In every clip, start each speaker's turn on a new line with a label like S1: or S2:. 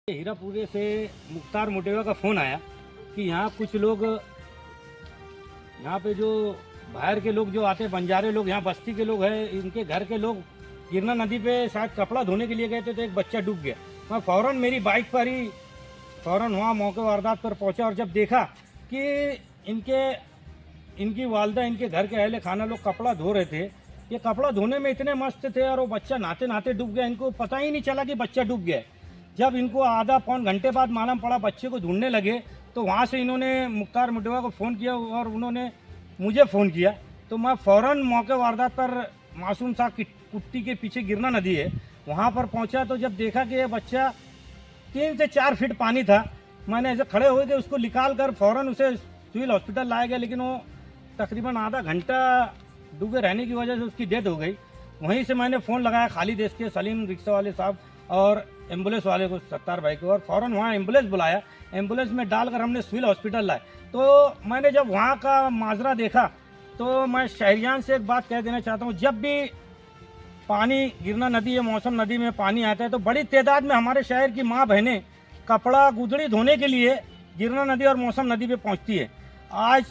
S1: हीरापुरे से मुख्तार मोटेवा का फ़ोन आया कि यहाँ कुछ लोग, यहाँ पे जो बाहर के लोग जो आते हैं, बंजारे लोग, यहाँ बस्ती के लोग हैं, इनके घर के लोग गिरना नदी पे शायद कपड़ा धोने के लिए गए थे तो एक बच्चा डूब गया। मैं फ़ौरन मेरी बाइक पर ही फ़ौरन वहाँ मौके वारदात पर पहुँचा और जब देखा कि इनकी वालदा, इनके घर के अहले खाना लोग कपड़ा धो रहे थे। ये कपड़ा धोने में इतने मस्त थे और वो बच्चा नहाते नहाते डूब गया। इनको पता ही नहीं चला कि बच्चा डूब गया। जब इनको आधा पौन घंटे बाद मालूम पड़ा, बच्चे को ढूंढने लगे, तो वहाँ से इन्होंने मुख्तार मोटेवा को फ़ोन किया और उन्होंने मुझे फ़ोन किया। तो मैं फ़ौरन मौके वारदात पर मासूम सा कुट्टी के पीछे गिरना नदी है, वहाँ पर पहुँचा। तो जब देखा कि ये बच्चा 3 से 4 फीट पानी था, मैंने ऐसे खड़े हुए थे, उसको निकाल कर फ़ौरन उसे सिविल हॉस्पिटल लाया गया, लेकिन वो तकरीबन आधा घंटा डूबे रहने की वजह से उसकी डेथ हो गई। वहीं से मैंने फ़ोन लगाया खाली देश के सलीम रिक्शा वाले साहब और एम्बुलेंस वाले को, सत्तार भाई को, और फ़ौरन वहाँ एम्बुलेंस बुलाया। एम्बुलेंस में डालकर हमने सिविल हॉस्पिटल लाए। तो मैंने जब वहाँ का माजरा देखा तो मैं शहरियान से एक बात कह देना चाहता हूँ, जब भी पानी गिरना नदी या मौसम नदी में पानी आता है तो बड़ी तादाद में हमारे शहर की माँ बहनें कपड़ा गुदड़ी धोने के लिए गिरना नदी और मौसम नदी पे पहुँचती है। आज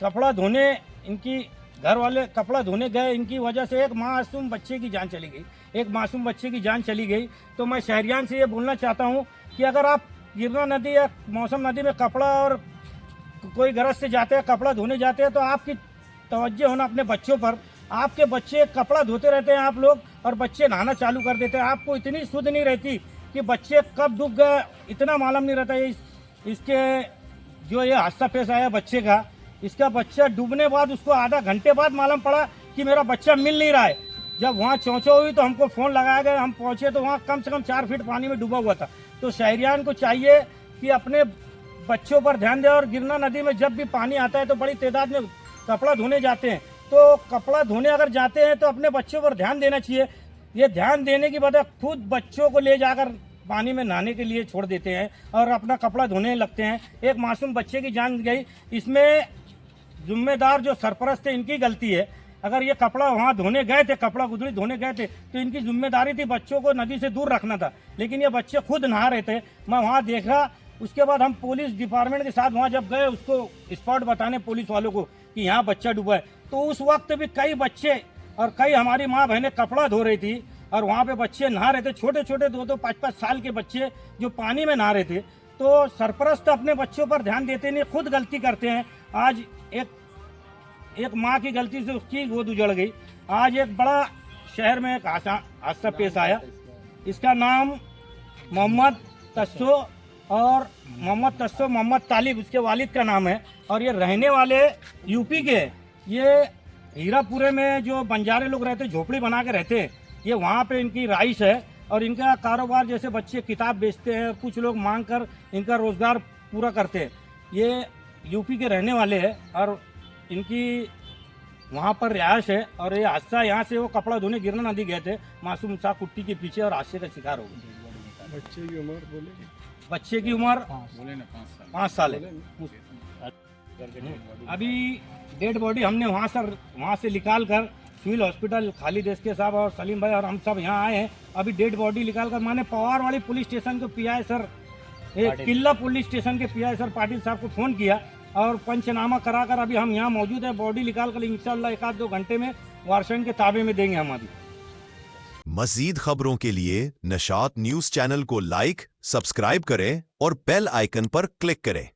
S1: कपड़ा धोने इनकी घर वाले कपड़ा धोने गए, इनकी वजह से एक मासूम बच्चे की जान चली गई, एक मासूम बच्चे की जान चली गई। तो मैं शहरियान से ये बोलना चाहता हूँ कि अगर आप गिरना नदी या मौसम नदी में कपड़ा और कोई गरज से जाते हैं, कपड़ा धोने जाते हैं, तो आपकी तवज्जो होना अपने बच्चों पर। आपके बच्चे कपड़ा धोते रहते हैं आप लोग और बच्चे नहाना चालू कर देते हैं। आपको इतनी सुध नहीं रहती कि बच्चे कब डूब गए, इतना मालूम नहीं रहता। इसके जो ये हादसा पेश आया बच्चे का, इसका बच्चा डूबने बाद उसको आधा घंटे बाद मालूम पड़ा कि मेरा बच्चा मिल नहीं रहा है। जब वहाँ चौंचौ हुई तो हमको फ़ोन लगाया गया, हम पहुँचे तो वहाँ कम से कम 4 फीट पानी में डूबा हुआ था। तो शहरियान को चाहिए कि अपने बच्चों पर ध्यान दें और गिरना नदी में जब भी पानी आता है तो बड़ी तादाद में कपड़ा धोने जाते हैं, तो कपड़ा धोने अगर जाते हैं तो अपने बच्चों पर ध्यान देना चाहिए। ये ध्यान देने की बजाय खुद बच्चों को ले जाकर पानी में नहाने के लिए छोड़ देते हैं और अपना कपड़ा धोने लगते हैं। एक मासूम बच्चे की जान गई, इसमें जिम्मेदार जो सरपरस्त थे इनकी गलती है। अगर ये कपड़ा वहाँ धोने गए थे, कपड़ा गुदड़ी धोने गए थे, तो इनकी जिम्मेदारी थी बच्चों को नदी से दूर रखना था, लेकिन ये बच्चे खुद नहा रहे थे। मैं वहाँ देखा, उसके बाद हम पुलिस डिपार्टमेंट के साथ वहाँ जब गए उसको स्पॉट बताने पुलिस वालों को कि यहाँ बच्चा डूबा है, तो उस वक्त भी कई बच्चे और कई हमारी माँ बहनें कपड़ा धो रही थी और वहाँ पे बच्चे नहा रहे थे, छोटे छोटे 2-2, 5-5 साल के बच्चे जो पानी में नहा रहे थे। तो सरपरस्त अपने बच्चों पर ध्यान देते नहीं, खुद गलती करते हैं। आज एक माँ की गलती से उसकी गोद उजड़ गई। आज एक बड़ा शहर में एक हादसा पेश आया। इसका नाम मोहम्मद तस्सो और मोहम्मद तालिब उसके वालिद का नाम है और ये रहने वाले यूपी के। ये हीरापुरे में जो बंजारे लोग रहते, झोपड़ी बना के रहते हैं, ये वहाँ पे इनकी राइश है और इनका कारोबार जैसे बच्चे किताब बेचते हैं, कुछ लोग मांग कर इनका रोज़गार पूरा करते हैं। ये यूपी के रहने वाले हैं और इनकी वहाँ पर रिहायश है। और ये हादसा, यहाँ से वो कपड़ा धोने गिरना नदी गए थे, मासूम सा कुट्टी के पीछे और हादसे का शिकार हो गए।
S2: बच्चे की उम्र बोले,
S1: बच्चे की उम्र 5 साल है। अभी डेड बॉडी हमने वहाँ से निकाल कर सिविल हॉस्पिटल खाली देश के साहब और सलीम भाई और हम सब यहाँ आए हैं। अभी डेड बॉडी निकाल कर मैंने पवारवाड़ी पुलिस स्टेशन के पीआई सर, किला पुलिस स्टेशन के पीआई सर पाटिल साहब को फ़ोन किया और पंचनामा कराकर अभी हम यहाँ मौजूद हैं। बॉडी निकाल कर इंशाल्लाह 1-2 घंटे में वारसन के ताबे में देंगे हमारी।
S3: मज़ीद खबरों के लिए नशात न्यूज़ चैनल को लाइक, सब्सक्राइब करें और बेल आइकन पर क्लिक करें।